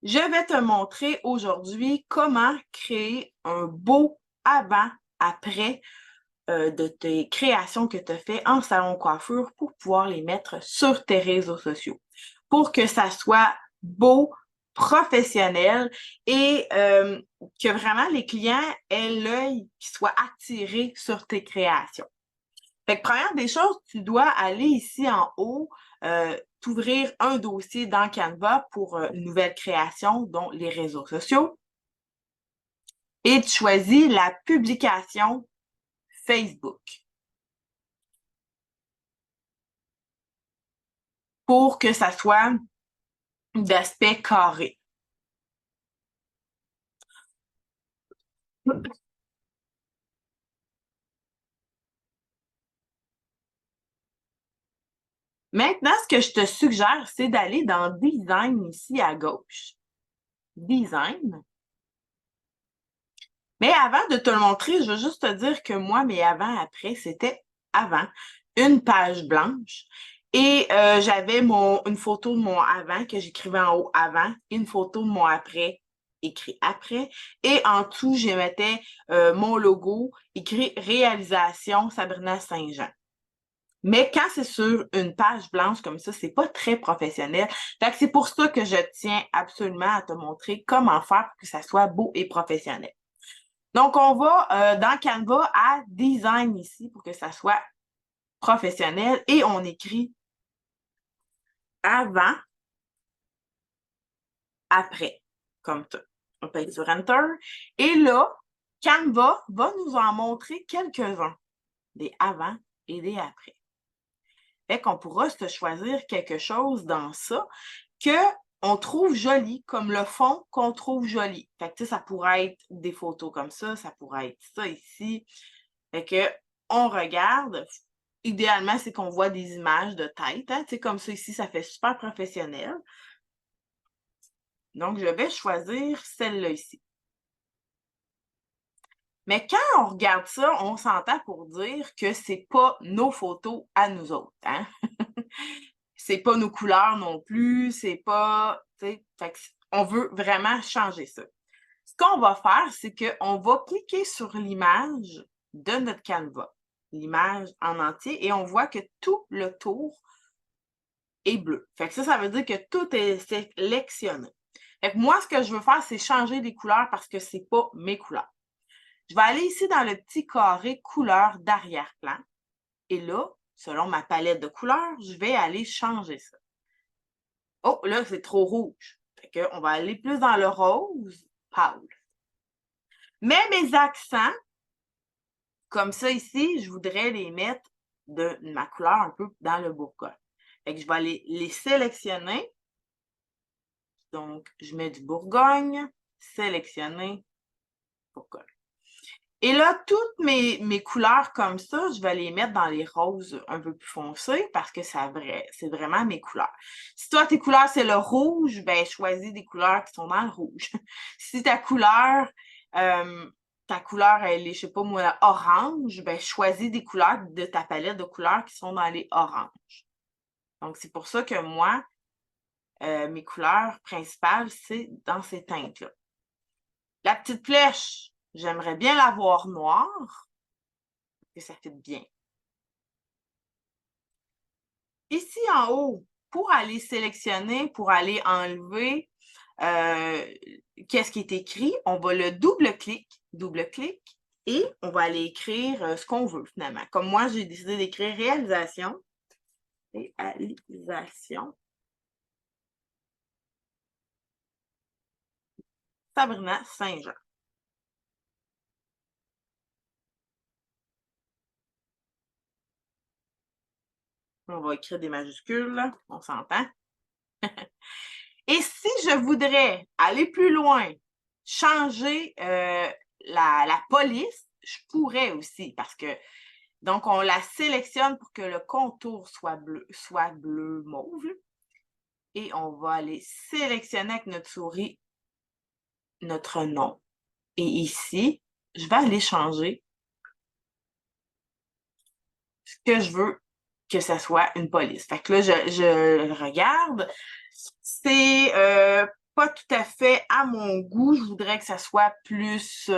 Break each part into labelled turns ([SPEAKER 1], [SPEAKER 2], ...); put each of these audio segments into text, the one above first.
[SPEAKER 1] Je vais te montrer aujourd'hui comment créer un beau avant-après de tes créations que tu as fait en salon de coiffure pour pouvoir les mettre sur tes réseaux sociaux. Pour que ça soit beau, professionnel et que vraiment les clients aient l'œil qui soit attiré sur tes créations. Fait que première des choses, tu dois aller ici en haut, t'ouvrir un dossier dans Canva pour une nouvelle création, dont les réseaux sociaux. Et tu choisis la publication Facebook pour que ça soit d'aspect carré. Maintenant, ce que je te suggère, c'est d'aller dans Design ici à gauche. Design. Mais avant de te le montrer, je veux juste te dire que moi, mes avant-après, c'était avant, une page blanche. Et j'avais une photo de mon avant que j'écrivais en haut avant, une photo de mon après, écrit après. Et en dessous, je mettais mon logo, écrit Réalisation Sabrina Saint-Jean. Mais quand c'est sur une page blanche comme ça, c'est pas très professionnel. Fait que c'est pour ça que je tiens absolument à te montrer comment faire pour que ça soit beau et professionnel. Donc, on va dans Canva à Design ici pour que ça soit professionnel et on écrit avant, après, comme ça. On paye sur Enter. Et là, Canva va nous en montrer quelques-uns, des avant et des après. Fait qu'on pourra se choisir quelque chose dans ça que on trouve joli, comme le fond qu'on trouve joli. Fait que, tu sais, ça pourrait être des photos comme ça pourrait être ça ici. Fait que, on regarde. Idéalement, c'est qu'on voit des images de tête. Hein? Tu sais, comme ça ici, ça fait super professionnel. Donc, je vais choisir celle-là ici. Mais quand on regarde ça, on s'entend pour dire que c'est pas nos photos à nous autres. Hein? C'est pas nos couleurs non plus, c'est pas, tu sais, fait on veut vraiment changer ça. Ce qu'on va faire, c'est qu'on va cliquer sur l'image de notre Canva, l'image en entier, et on voit que tout le tour est bleu. Fait que ça veut dire que tout est sélectionné. Fait que moi, ce que je veux faire, c'est changer les couleurs parce que c'est pas mes couleurs. Je vais aller ici dans le petit carré couleur d'arrière-plan. Et là, selon ma palette de couleurs, je vais aller changer ça. Oh, là, c'est trop rouge. Fait que on va aller plus dans le rose pâle. Mais mes accents, comme ça ici, je voudrais les mettre de ma couleur un peu dans le Bourgogne. Fait que je vais aller les sélectionner. Donc, je mets du Bourgogne, sélectionner, Bourgogne. Et là, toutes mes couleurs comme ça, je vais les mettre dans les roses un peu plus foncés parce que c'est vraiment mes couleurs. Si toi, tes couleurs, c'est le rouge, ben choisis des couleurs qui sont dans le rouge. Si ta couleur, elle est, je sais pas moi, orange, ben choisis des couleurs de ta palette de couleurs qui sont dans les oranges. Donc, c'est pour ça que moi, mes couleurs principales, c'est dans ces teintes-là. La petite flèche, j'aimerais bien la voir noire, que ça fait bien. Ici en haut, pour aller sélectionner, pour aller enlever qu'est-ce qui est écrit, on va le double-clic, et on va aller écrire ce qu'on veut finalement. Comme moi, j'ai décidé d'écrire réalisation. Réalisation. Sabrina Saint-Jean. On va écrire des majuscules, là. On s'entend. Et si je voudrais aller plus loin, changer la police, je pourrais aussi parce que, donc, on la sélectionne pour que le contour soit bleu mauve. Et on va aller sélectionner avec notre souris notre nom. Et ici, je vais aller changer ce que je veux que ça soit une police. Fait que là, je regarde. C'est pas tout à fait à mon goût. Je voudrais que ça soit plus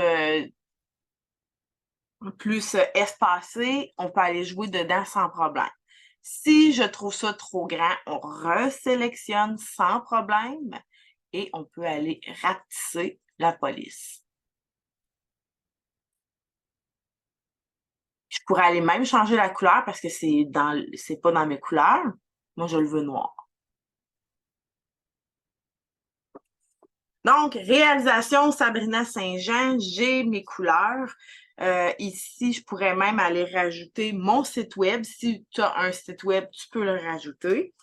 [SPEAKER 1] espacé. On peut aller jouer dedans sans problème. Si je trouve ça trop grand, on resélectionne sans problème et on peut aller rapetisser la police. Je pourrais aller même changer la couleur parce que c'est pas dans mes couleurs. Moi, je le veux noir. Donc, réalisation Sabrina Saint-Jean, j'ai mes couleurs. Ici, je pourrais même aller rajouter mon site web. Si tu as un site web, tu peux le rajouter.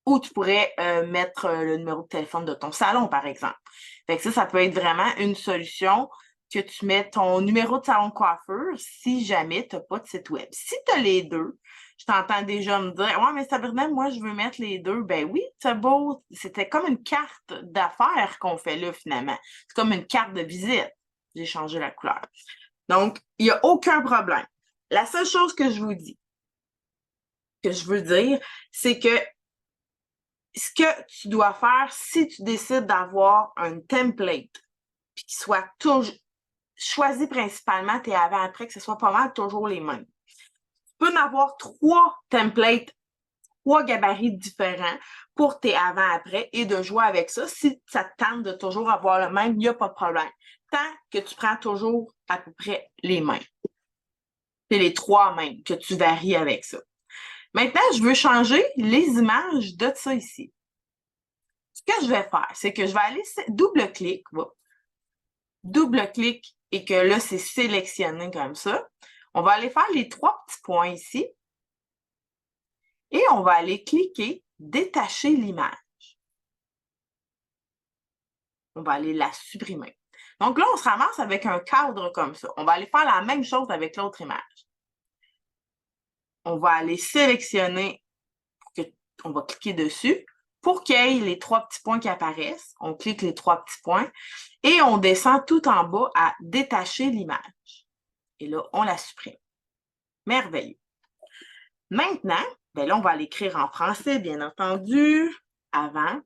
[SPEAKER 1] Ou tu pourrais mettre le numéro de téléphone de ton salon, par exemple. Fait que ça peut être vraiment une solution que tu mets ton numéro de salon de coiffeur si jamais tu n'as pas de site web. Si tu as les deux, je t'entends déjà me dire « Ouais, mais Sabrina, moi, je veux mettre les deux. » Ben oui, c'est beau. C'était comme une carte d'affaires qu'on fait là, finalement. C'est comme une carte de visite. J'ai changé la couleur. Donc, il n'y a aucun problème. La seule chose que je vous dis, que je veux dire, c'est que ce que tu dois faire si tu décides d'avoir un template, puis qu'il soit toujours choisi principalement tes avant-après, que ce soit pas mal toujours les mêmes. Tu peux en avoir 3 templates, 3 gabarits différents pour tes avant-après et de jouer avec ça. Si ça te tente de toujours avoir le même, il n'y a pas de problème. Tant que tu prends toujours à peu près les mêmes. C'est les 3 mêmes que tu varies avec ça. Maintenant, je veux changer les images de ça ici. Ce que je vais faire, c'est que je vais aller double-clic et que là, c'est sélectionné comme ça. On va aller faire les 3 petits points ici et on va aller cliquer « Détacher l'image ». On va aller la supprimer. Donc là, on se ramasse avec un cadre comme ça. On va aller faire la même chose avec l'autre image. On va aller sélectionner, on va cliquer dessus pour qu'il y ait les 3 petits points qui apparaissent. On clique les 3 petits points et on descend tout en bas à « Détacher l'image ». Et là, on la supprime. Merveilleux. Maintenant, ben là, on va l'écrire en français, bien entendu, avant,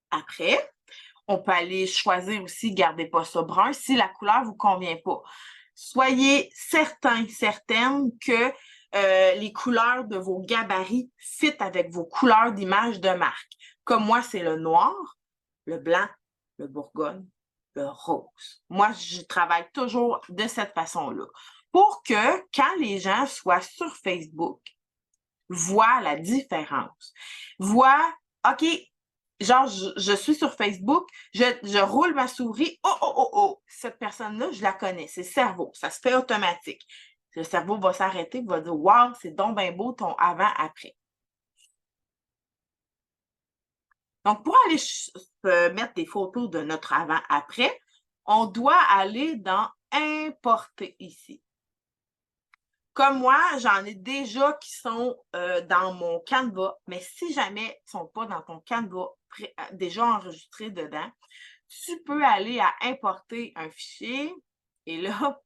[SPEAKER 1] après. On peut aller choisir aussi, gardez pas ça brun, si la couleur vous convient pas. Soyez certaines que les couleurs de vos gabarits fit avec vos couleurs d'image de marque. Comme moi, c'est le noir, le blanc, le bourgogne, le rose. Moi, je travaille toujours de cette façon-là. Pour que quand les gens soient sur Facebook, voient la différence, voient, OK, genre, je suis sur Facebook, je roule ma souris, oh, cette personne-là, je la connais, c'est le cerveau, ça se fait automatique. Le cerveau va s'arrêter, va dire, wow, c'est donc bien beau ton avant-après. Donc, pour aller mettre des photos de notre avant-après, on doit aller dans Importer ici. Comme moi, j'en ai déjà qui sont dans mon Canva, mais si jamais ils ne sont pas dans ton Canva déjà enregistrés dedans, tu peux aller à importer un fichier et là,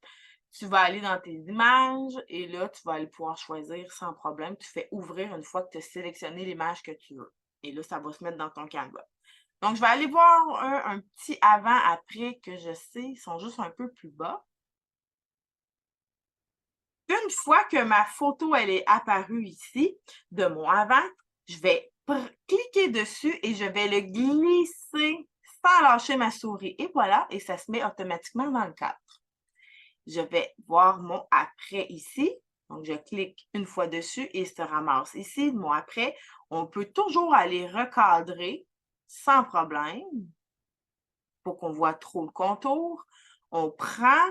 [SPEAKER 1] tu vas aller dans tes images et là, tu vas aller pouvoir choisir sans problème. Tu fais ouvrir une fois que tu as sélectionné l'image que tu veux. Et là, ça va se mettre dans ton Canva. Donc, je vais aller voir un petit avant-après que je sais, ils sont juste un peu plus bas. Une fois que ma photo elle est apparue ici, de mon avant, je vais cliquer dessus et je vais le glisser sans lâcher ma souris. Et voilà, et ça se met automatiquement dans le cadre. Je vais voir mon après ici. Donc, je clique une fois dessus et se ramasse ici. Mon après, on peut toujours aller recadrer sans problème pour qu'on voit trop le contour. On prend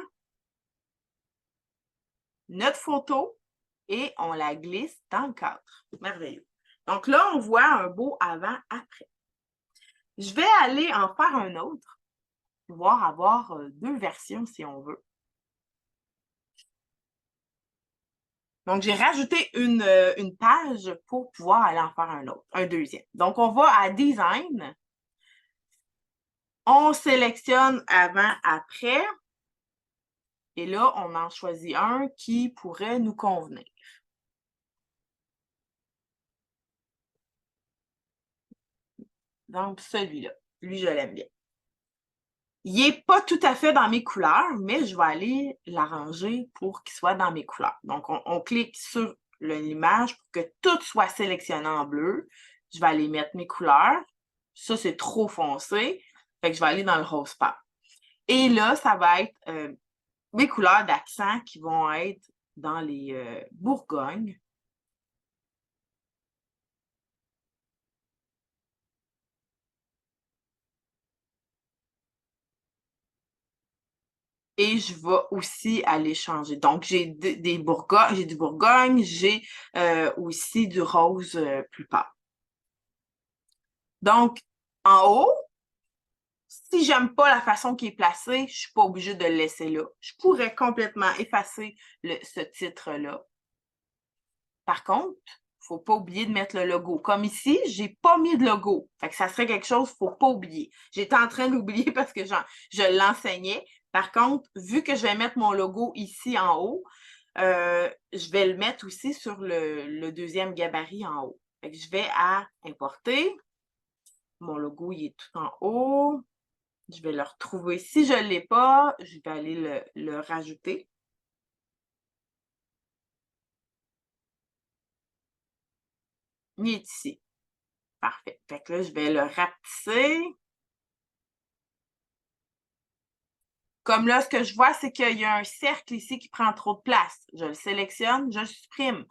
[SPEAKER 1] notre photo et on la glisse dans le cadre. Merveilleux. Donc là, on voit un beau avant-après. Je vais aller en faire un autre, pouvoir avoir 2 versions si on veut. Donc, j'ai rajouté une page pour pouvoir aller en faire un autre, un deuxième. Donc, on va à Design. On sélectionne avant-après. Et là, on en choisit un qui pourrait nous convenir. Donc, celui-là. Lui, je l'aime bien. Il n'est pas tout à fait dans mes couleurs, mais je vais aller l'arranger pour qu'il soit dans mes couleurs. Donc, on clique sur l'image pour que tout soit sélectionné en bleu. Je vais aller mettre mes couleurs. Ça, c'est trop foncé. Fait que je vais aller dans le rose pâle. Et là, ça va être mes couleurs d'accent qui vont être dans les Bourgognes. Et je vais aussi aller changer. Donc, j'ai des Bourgognes, j'ai du Bourgogne, j'ai aussi du rose plus pâle. Donc, en haut, si j'aime pas la façon qui est placée, je suis pas obligée de le laisser là. Je pourrais complètement effacer ce titre-là. Par contre, faut pas oublier de mettre le logo. Comme ici, j'ai pas mis de logo. Fait que ça serait quelque chose, faut pas oublier. J'étais en train d'oublier parce que je l'enseignais. Par contre, vu que je vais mettre mon logo ici en haut, je vais le mettre aussi sur le deuxième gabarit en haut. Fait que je vais à importer. Mon logo, il est tout en haut. Je vais le retrouver. Si je ne l'ai pas, je vais aller le rajouter. Il est ici. Parfait. Fait que là, je vais le rapetisser. Comme là, ce que je vois, c'est qu'il y a un cercle ici qui prend trop de place. Je le sélectionne, je le supprime.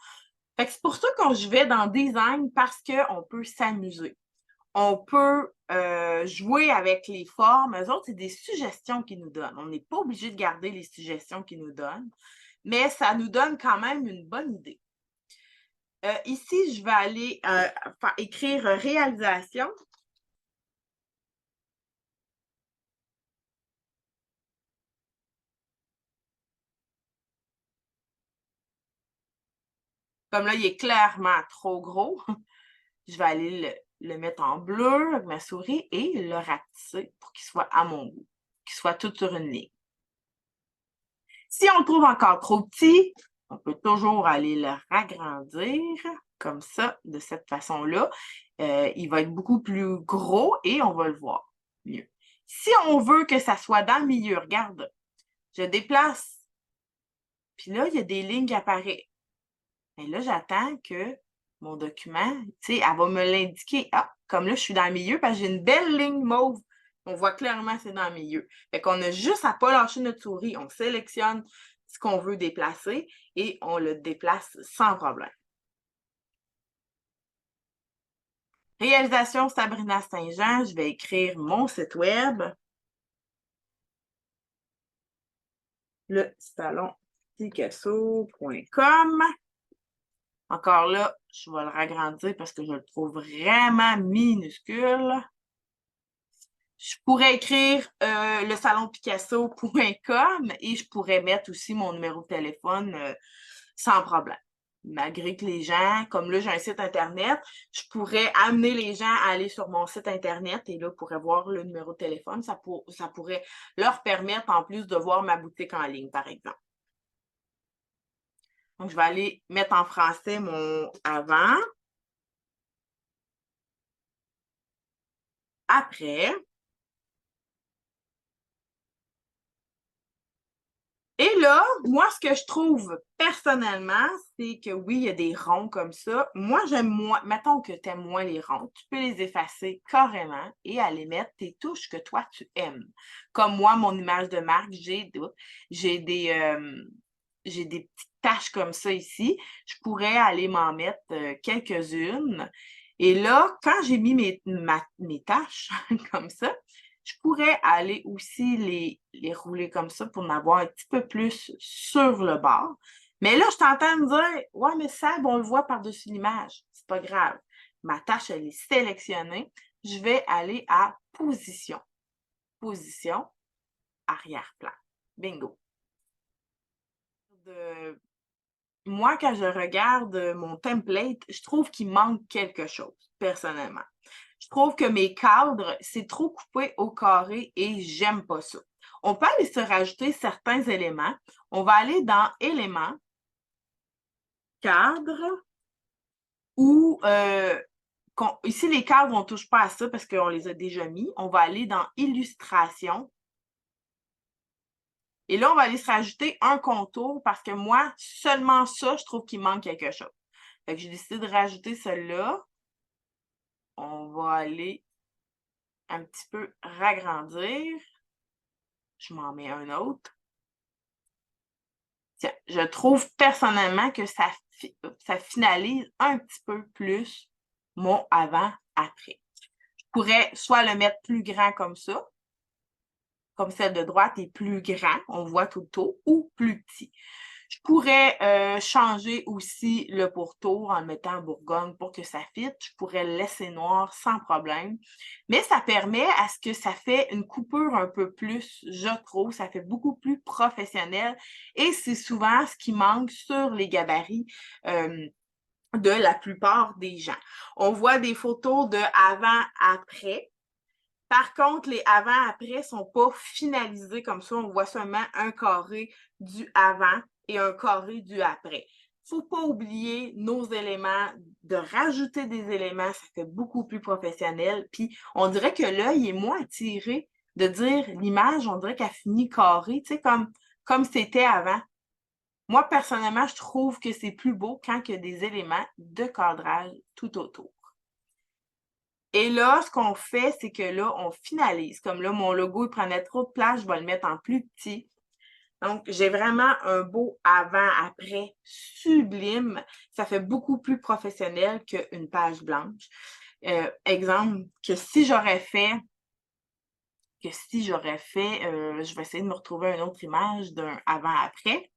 [SPEAKER 1] Fait que c'est pour ça que je vais dans Design parce qu'on peut s'amuser. On peut jouer avec les formes. Eux autres, c'est des suggestions qu'ils nous donnent. On n'est pas obligé de garder les suggestions qu'ils nous donnent, mais ça nous donne quand même une bonne idée. Ici, je vais aller écrire réalisation. Comme là, il est clairement trop gros. Je vais aller le mettre en bleu avec ma souris et le rapetisser pour qu'il soit à mon goût, qu'il soit tout sur une ligne. Si on le trouve encore trop petit, on peut toujours aller le ragrandir comme ça, de cette façon-là. Il va être beaucoup plus gros et on va le voir mieux. Si on veut que ça soit dans le milieu, regarde, je déplace, puis là, il y a des lignes qui apparaissent. Et là, j'attends que mon document, tu sais, elle va me l'indiquer. Ah, comme là, je suis dans le milieu parce que j'ai une belle ligne mauve. On voit clairement que c'est dans le milieu. Fait qu'on a juste à pas lâcher notre souris. On sélectionne ce qu'on veut déplacer et on le déplace sans problème. Réalisation Sabrina Saint-Jean, je vais écrire mon site web. Le salon Picasso.com. Encore là, je vais le ragrandir parce que je le trouve vraiment minuscule. Je pourrais écrire le salonpicasso.com et je pourrais mettre aussi mon numéro de téléphone sans problème. Malgré que les gens, comme là, j'ai un site Internet, je pourrais amener les gens à aller sur mon site Internet et là, pourraient voir le numéro de téléphone. Ça pourrait leur permettre, en plus, de voir ma boutique en ligne, par exemple. Donc, je vais aller mettre en français mon avant. Après. Et là, moi, ce que je trouve personnellement, c'est que oui, il y a des ronds comme ça. Moi, j'aime moins, mettons que tu aimes moins les ronds, tu peux les effacer carrément et aller mettre tes touches que toi, tu aimes. Comme moi, mon image de marque, j'ai des petites taches comme ça ici. Je pourrais aller m'en mettre quelques-unes. Et là, quand j'ai mis mes taches comme ça, je pourrais aller aussi les rouler comme ça pour en avoir un petit peu plus sur le bord. Mais là, je t'entends me dire, ouais, mais ça, on le voit par-dessus l'image. C'est pas grave. Ma tâche, elle est sélectionnée. Je vais aller à position. Position, arrière-plan. Bingo. Moi, quand je regarde mon template, je trouve qu'il manque quelque chose, personnellement. Je trouve que mes cadres, c'est trop coupé au carré et j'aime pas ça. On peut aller se rajouter certains éléments. On va aller dans Éléments, Cadre, ou ici, les cadres, on ne touche pas à ça parce qu'on les a déjà mis. On va aller dans Illustration. Et là, on va aller se rajouter un contour parce que moi, seulement ça, je trouve qu'il manque quelque chose. Fait que j'ai décidé de rajouter celui-là. On va aller un petit peu ragrandir. Je m'en mets un autre. Tiens, je trouve personnellement que ça finalise un petit peu plus mon avant-après. Je pourrais soit le mettre plus grand comme ça, comme celle de droite est plus grand, on voit tout le tour, ou plus petit. Je pourrais changer aussi le pourtour en le mettant en Bourgogne pour que ça fitte. Je pourrais le laisser noir sans problème. Mais ça permet à ce que ça fait une coupure un peu plus, je trouve, ça fait beaucoup plus professionnel. Et c'est souvent ce qui manque sur les gabarits de la plupart des gens. On voit des photos de avant-après. Par contre, les avant-après ne sont pas finalisés comme ça. On voit seulement un carré du avant et un carré du après. Il ne faut pas oublier nos éléments, de rajouter des éléments, ça fait beaucoup plus professionnel. Puis, on dirait que l'œil est moins attiré de dire l'image, on dirait qu'elle finit carrée, tu sais, comme c'était avant. Moi, personnellement, je trouve que c'est plus beau quand il y a des éléments de cadrage tout autour. Et là, ce qu'on fait, c'est que là, on finalise. Comme là, mon logo, il prenait trop de place, je vais le mettre en plus petit. Donc, j'ai vraiment un beau avant-après sublime. Ça fait beaucoup plus professionnel qu'une page blanche. Exemple, je vais essayer de me retrouver une autre image d'un avant-après.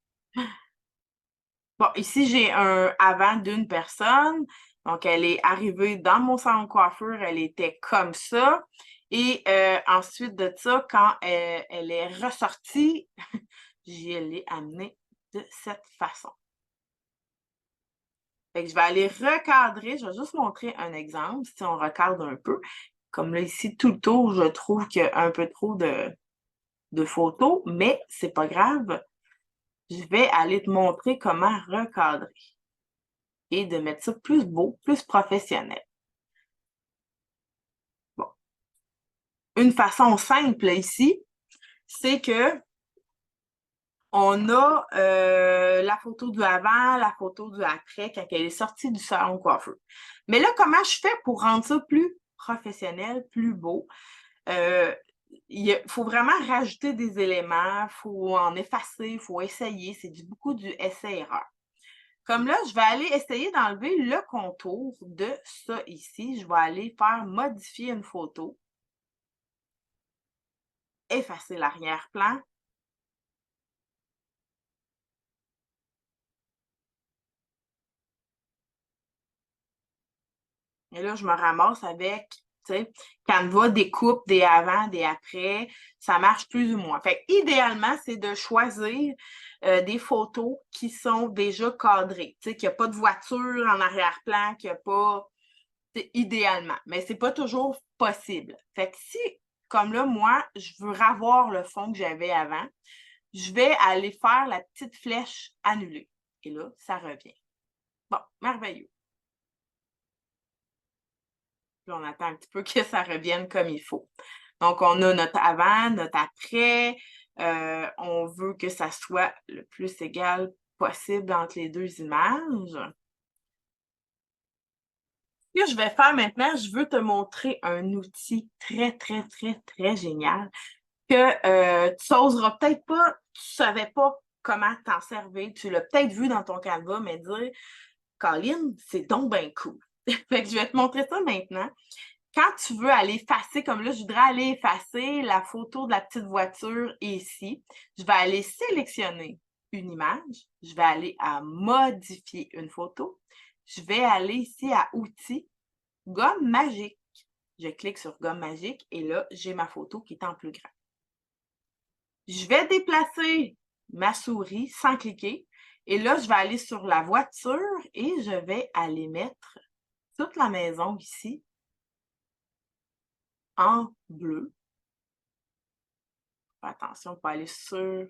[SPEAKER 1] Bon, ici, j'ai un avant d'une personne. Donc, elle est arrivée dans mon salon de coiffure, elle était comme ça. Et ensuite de ça, quand elle est ressortie, je l'ai amenée de cette façon. Fait que je vais aller recadrer, je vais juste montrer un exemple, si on recadre un peu. Comme là, ici, tout le tour, je trouve qu'il y a un peu trop de photos, mais c'est pas grave. Je vais aller te montrer comment recadrer et de mettre ça plus beau, plus professionnel. Bon. Une façon simple ici, c'est que on a la photo du avant, la photo du après, quand elle est sortie du salon de coiffeur. Mais là, comment je fais pour rendre ça plus professionnel, plus beau? Il faut vraiment rajouter des éléments, il faut en effacer, il faut essayer. C'est beaucoup du essai-erreur. Comme là, je vais aller essayer d'enlever le contour de ça ici. Je vais aller faire modifier une photo. Effacer l'arrière-plan. Et là, je me ramasse avec, tu sais, Canva, des coupes, des avant, des après. Ça marche plus ou moins. Fait idéalement, c'est de choisir des photos qui sont déjà cadrées. Tu sais, qu'il n'y a pas de voiture en arrière-plan, qu'il n'y a pas... idéalement. Mais c'est pas toujours possible. Fait que si, comme là, moi, je veux ravoir le fond que j'avais avant, je vais aller faire la petite flèche annulée. Et là, ça revient. Bon, merveilleux. Puis on attend un petit peu que ça revienne comme il faut. Donc, on a notre avant, notre après. On veut que ça soit le plus égal possible entre les deux images. Ce que je vais faire maintenant, je veux te montrer un outil très, très, très, très génial que tu n'oseras peut-être pas, tu ne savais pas comment t'en servir. Tu l'as peut-être vu dans ton Canva, mais dire, Colline, c'est donc bien cool. Fait que je vais te montrer ça maintenant. Quand tu veux aller effacer, comme là, je voudrais aller effacer la photo de la petite voiture ici, je vais aller sélectionner une image, je vais aller à modifier une photo, je vais aller ici à outils, gomme magique. Je clique sur gomme magique et là, j'ai ma photo qui est en plus grand. Je vais déplacer ma souris sans cliquer et là, je vais aller sur la voiture et je vais aller mettre toute la maison ici en bleu. Attention, pas aller sur.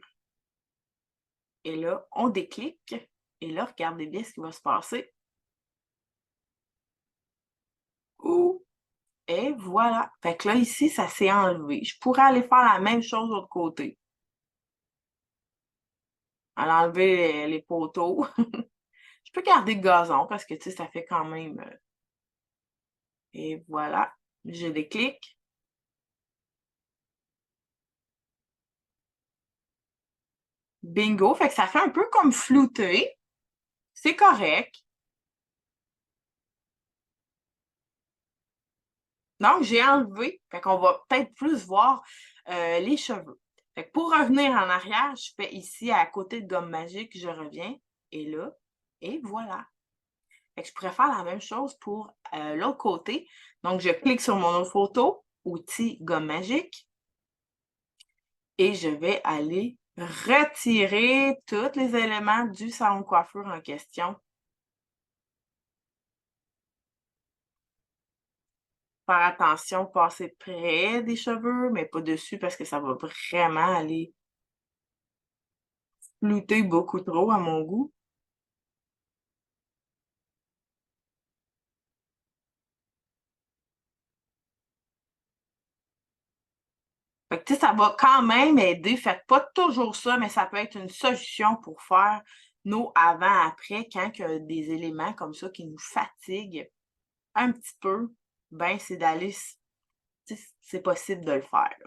[SPEAKER 1] Et là, on déclique. Et là, regardez bien ce qui va se passer. Ouh! Et voilà. Fait que là, ici, ça s'est enlevé. Je pourrais aller faire la même chose de l'autre côté. Aller enlever les poteaux. Je peux garder le gazon parce que, tu sais, ça fait quand même... Et voilà. Je déclique. Bingo! Fait que ça fait un peu comme flouter. C'est correct. Donc, j'ai enlevé. Fait qu'on va peut-être plus voir les cheveux. Fait que pour revenir en arrière, je fais ici à côté de gomme magique, je reviens. Et là, et voilà. Fait que je pourrais faire la même chose pour l'autre côté. Donc, je clique sur mon autre photo, outil gomme magique. Et je vais aller retirer tous les éléments du salon de coiffure en question. Faire attention, passer près des cheveux, mais pas dessus parce que ça va vraiment aller flouter beaucoup trop à mon goût. Fait que, tu sais, ça va quand même aider. Faites pas toujours ça, mais ça peut être une solution pour faire nos avant-après quand il y a des éléments comme ça qui nous fatiguent un petit peu. Ben, c'est d'aller, tu sais, c'est possible de le faire, là.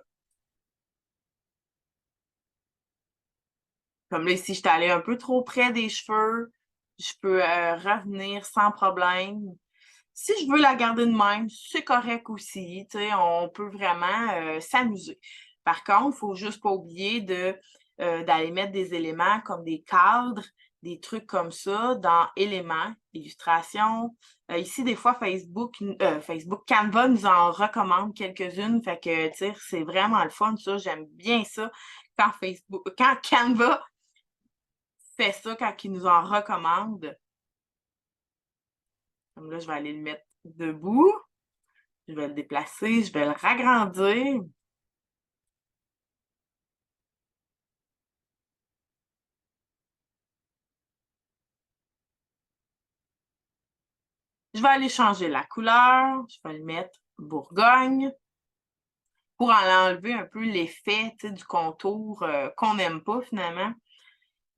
[SPEAKER 1] Comme là, ici, je suis allée un peu trop près des cheveux. Je peux revenir sans problème. Si je veux la garder de même, c'est correct aussi. Tu sais, on peut vraiment s'amuser. Par contre, il faut juste pas oublier d'aller mettre des éléments comme des cadres, des trucs comme ça dans éléments, illustration. Ici, des fois, Facebook, Canva nous en recommande quelques-unes. Fait que, tu sais, c'est vraiment le fun, ça. J'aime bien ça quand Canva fait ça, quand il nous en recommande. Comme là, je vais aller le mettre debout. Je vais le déplacer, je vais le ragrandir. Je vais aller changer la couleur. Je vais le mettre Bourgogne pour en enlever un peu l'effet du contour qu'on n'aime pas finalement.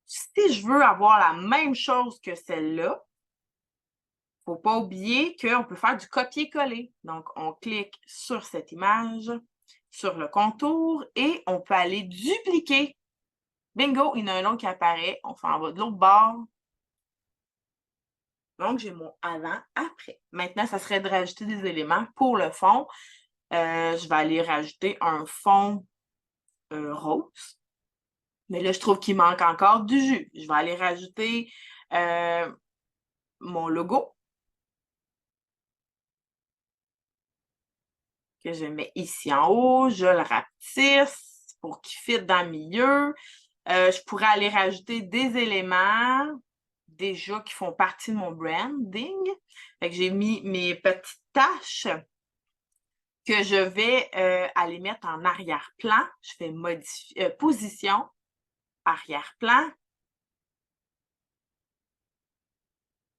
[SPEAKER 1] Si je veux avoir la même chose que celle-là, il ne faut pas oublier qu'on peut faire du copier-coller. Donc, on clique sur cette image, sur le contour, et on peut aller dupliquer. Bingo, il y en a un autre qui apparaît. On s'en va de l'autre bord. Donc, j'ai mon avant-après. Maintenant, ça serait de rajouter des éléments pour le fond. Je vais aller rajouter un fond rose. Mais là, je trouve qu'il manque encore du jus. Je vais aller rajouter mon logo que je mets ici en haut. Je le rapetisse pour qu'il fitte dans le milieu. Je pourrais aller rajouter des éléments déjà qui font partie de mon branding. Fait que j'ai mis mes petites taches que je vais aller mettre en arrière-plan. Je fais position, arrière-plan,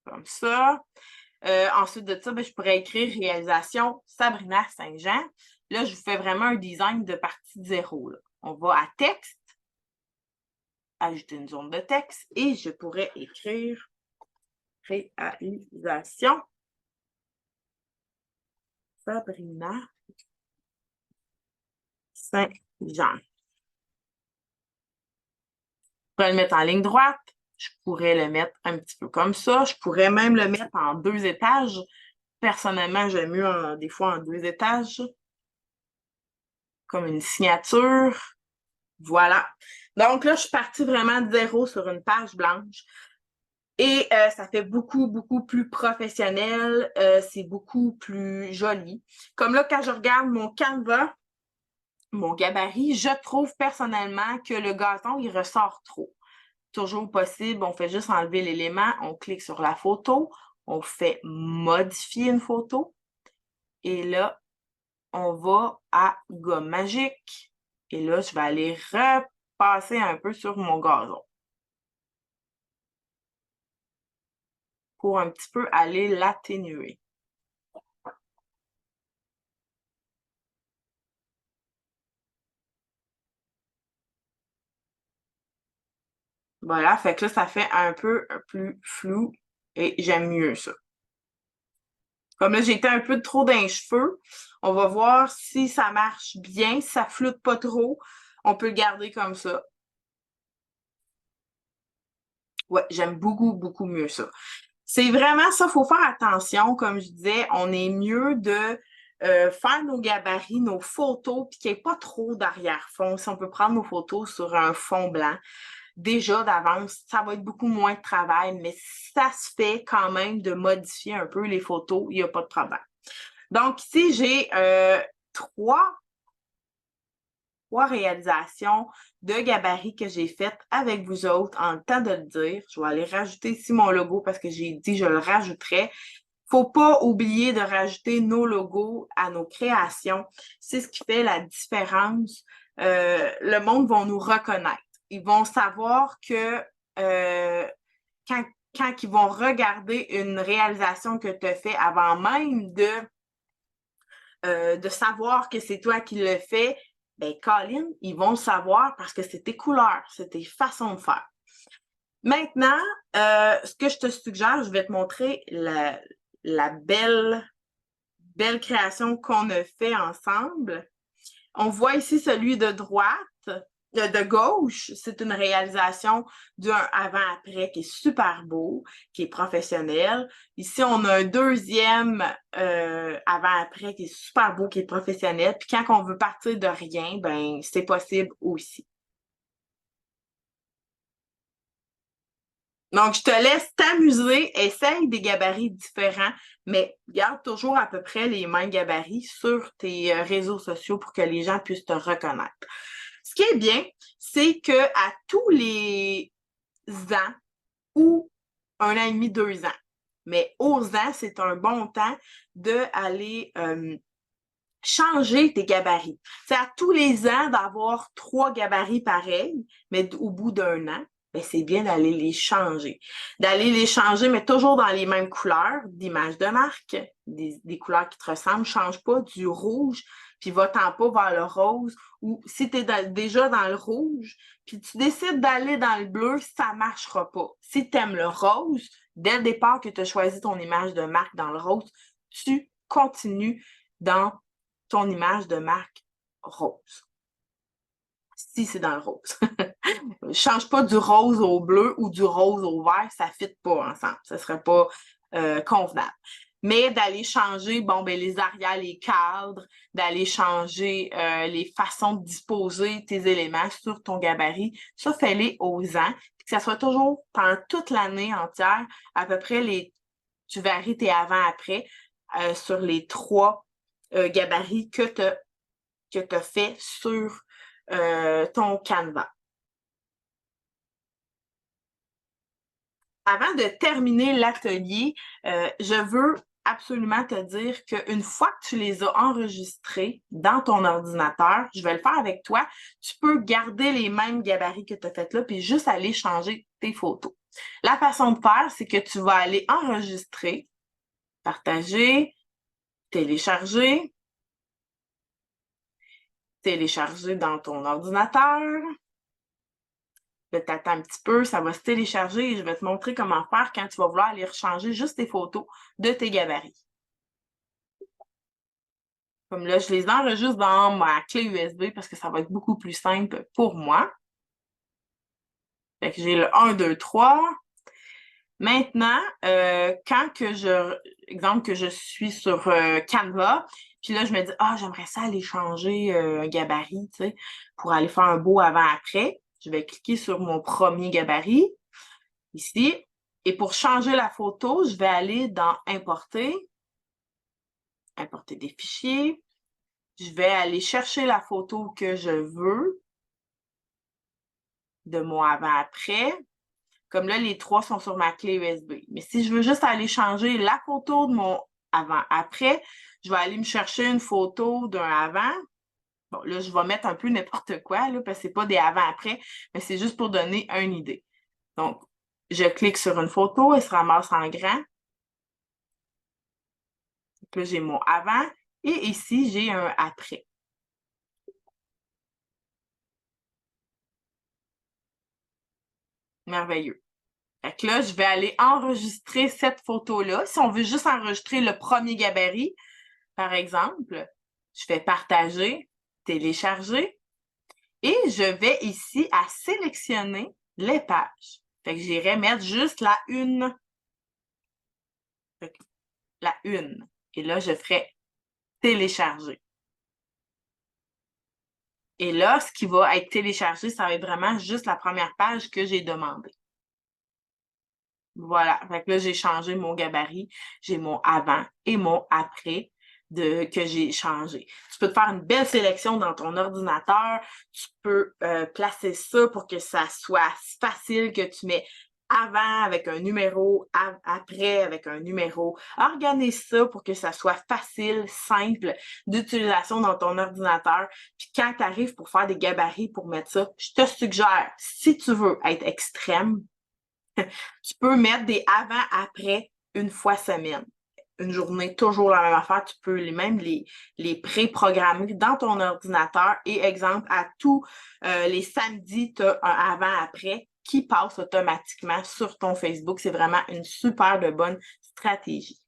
[SPEAKER 1] comme ça. Ensuite de ça, ben, je pourrais écrire réalisation Sabrina Saint-Jean. Là, je vous fais vraiment un design de partie de zéro, là. On va à texte, ajouter une zone de texte et je pourrais écrire réalisation Sabrina Saint-Jean. Je pourrais le mettre en ligne droite. Je pourrais le mettre un petit peu comme ça. Je pourrais même le mettre en 2 étages. Personnellement, j'aime mieux des fois en 2 étages. Comme une signature. Voilà. Donc là, je suis partie vraiment de zéro sur une page blanche. Et ça fait beaucoup, beaucoup plus professionnel. C'est beaucoup plus joli. Comme là, quand je regarde mon Canva, mon gabarit, je trouve personnellement que le gazon, il ressort trop. Toujours possible, on fait juste enlever l'élément, on clique sur la photo, on fait modifier une photo. Et là, on va à gomme magique. Et là, je vais aller repasser un peu sur mon gazon pour un petit peu aller l'atténuer. Voilà, fait que là, ça fait un peu plus flou et j'aime mieux ça. Comme là, j'ai été un peu trop dans les cheveux. On va voir si ça marche bien, si ça floute pas trop. On peut le garder comme ça. Ouais, j'aime beaucoup, beaucoup mieux ça. C'est vraiment ça, il faut faire attention. Comme je disais, on est mieux de faire nos gabarits, nos photos, puis qu'il n'y ait pas trop d'arrière-fond. Si on peut prendre nos photos sur un fond blanc, déjà d'avance, ça va être beaucoup moins de travail, mais ça se fait quand même de modifier un peu les photos, il n'y a pas de problème. Donc ici, j'ai trois réalisations de gabarits que j'ai faites avec vous autres en temps de le dire. Je vais aller rajouter ici mon logo parce que j'ai dit que je le rajouterais. Faut pas oublier de rajouter nos logos à nos créations. C'est ce qui fait la différence. Le monde va nous reconnaître. Ils vont savoir que quand, quand ils vont regarder une réalisation que tu as fait avant même de savoir que c'est toi qui le fais, ben Colin, ils vont le savoir parce que c'est tes couleurs, c'est tes façons de faire. Maintenant, ce que je te suggère, je vais te montrer la belle création qu'on a fait ensemble. On voit ici celui de droite, de gauche, c'est une réalisation d'un avant-après qui est super beau, qui est professionnel. Ici, on a un deuxième avant-après qui est super beau, qui est professionnel. Puis quand on veut partir de rien, ben c'est possible aussi. Donc, je te laisse t'amuser, essaye des gabarits différents, mais garde toujours à peu près les mêmes gabarits sur tes réseaux sociaux pour que les gens puissent te reconnaître. Ce qui est bien, c'est que à tous les ans ou 1 an et demi, 2 ans, mais aux ans, c'est un bon temps d'aller changer tes gabarits. C'est à tous les ans d'avoir 3 gabarits pareils, mais au bout d'1 an, ben c'est bien d'aller les changer. D'aller les changer, mais toujours dans les mêmes couleurs d'image de marque, des couleurs qui te ressemblent. Change pas du rouge, puis va-t'en pas vers le rose. Ou si tu es déjà dans le rouge, puis tu décides d'aller dans le bleu, ça marchera pas. Si tu aimes le rose, dès le départ que tu as choisi ton image de marque dans le rose, tu continues dans ton image de marque rose. Si c'est dans le rose. Change pas du rose au bleu ou du rose au vert, ça ne fit pas ensemble. Ce ne serait pas convenable. Mais d'aller changer, bon, ben, les arrières, les cadres, d'aller changer les façons de disposer tes éléments sur ton gabarit, ça, fais-les aux ans. Que ça soit toujours pendant toute l'année entière, à peu près tu varies tes avant-après sur les 3 gabarits que tu as fait sur ton canevas. Avant de terminer l'atelier, je veux absolument te dire qu'une fois que tu les as enregistrés dans ton ordinateur, je vais le faire avec toi, tu peux garder les mêmes gabarits que tu as fait là, puis juste aller changer tes photos. La façon de faire, c'est que tu vas aller enregistrer, partager, télécharger dans ton ordinateur. Là, t'attends un petit peu, ça va se télécharger et je vais te montrer comment faire quand tu vas vouloir aller rechanger juste tes photos de tes gabarits. Comme là, je les enregistre dans ma clé USB parce que ça va être beaucoup plus simple pour moi. Fait que j'ai le 1, 2, 3. Maintenant, exemple que je suis sur Canva, puis là, je me dis, j'aimerais ça aller changer un gabarit, tu sais, pour aller faire un beau avant-après. Je vais cliquer sur mon premier gabarit, ici. Et pour changer la photo, je vais aller dans Importer, importer des fichiers. Je vais aller chercher la photo que je veux de mon avant-après. Comme là, les 3 sont sur ma clé USB. Mais si je veux juste aller changer la photo de mon avant-après, je vais aller me chercher une photo d'un avant Bon, là, je vais mettre un peu n'importe quoi, là, parce que c'est pas des avant-après, mais c'est juste pour donner une idée. Donc, je clique sur une photo, elle se ramasse en grand. Donc là, j'ai mon avant et ici, j'ai un après. Merveilleux. Fait que là, je vais aller enregistrer cette photo-là. Si on veut juste enregistrer le premier gabarit, par exemple, je fais partager, télécharger et je vais ici à sélectionner les pages. Fait que j'irai mettre juste la une. Fait que la une. Et là, je ferai télécharger. Et là, ce qui va être téléchargé, ça va être vraiment juste la première page que j'ai demandé. Voilà. Fait que là, j'ai changé mon gabarit. J'ai mon avant et mon après que j'ai changé. Tu peux te faire une belle sélection dans ton ordinateur. Tu peux placer ça pour que ça soit facile, que tu mets avant avec un numéro, après avec un numéro. Organise ça pour que ça soit facile, simple d'utilisation dans ton ordinateur. Puis quand tu arrives pour faire des gabarits pour mettre ça, je te suggère, si tu veux être extrême, tu peux mettre des avant-après une fois semaine. Une journée, toujours la même affaire. Tu peux même les pré-programmer dans ton ordinateur. Et exemple, à tous les samedis, tu as un avant-après qui passe automatiquement sur ton Facebook. C'est vraiment une super de bonne stratégie.